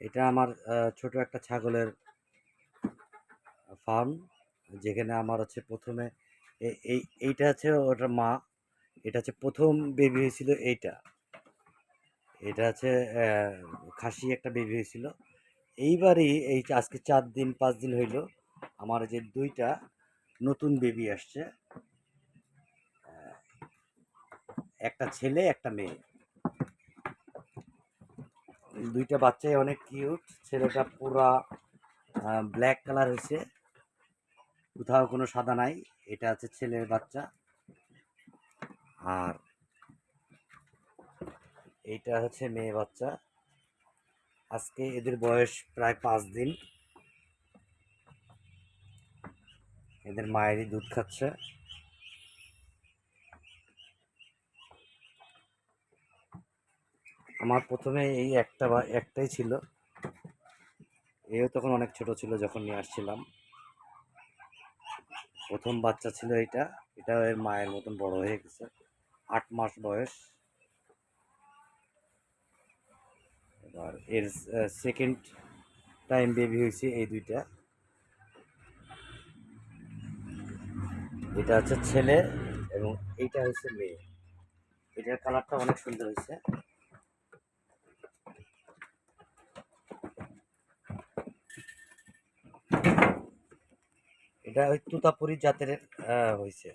এটা আমার ছোট একটা ছাগলের ফার্ম, যেখানে আমার হচ্ছে প্রথমে এইটা হচ্ছে ওটার মা। এটা হচ্ছে প্রথম বেবি হয়েছিল এইটা। এটা হচ্ছে খাসি একটা বেবি হয়েছিল। এইবারই এই আজকে 4 দিন 5 দিন হইল আমার যে দুইটা নতুন বেবি আসছে, একটা ছেলে একটা মেয়ে। দুইটা বাচ্চাই অনেক কিউট। ছেলেটা পুরা ব্ল্যাক কালার হয়েছে, কোথাও কোনো সাদা নাই। এটা হচ্ছে ছেলের বাচ্চা। আর এইটা হচ্ছে মেয়ে বাচ্চা। আজকে এদের বয়স প্রায় 5 দিন। এদের মায়েরই দুধ খাচ্ছে। আমার প্রথমে এই একটা বা একটাই ছিল। এও তখন অনেক ছোট ছিল যখন নিয়ে আসছিলাম। প্রথম বাচ্চা ছিল এইটা। এটা এর মায়ের মতন বড় হয়ে গেছে, 8 মাস বয়স। এবার এর সেকেন্ড টাইম বেবি হয়েছে এই দুইটা। এটা হচ্ছে ছেলে এবং এইটা হচ্ছে মেয়ে। এটার কালারটা অনেক সুন্দর হয়েছে। এটা ওই তুতাপুরি জাতের হয়েছে।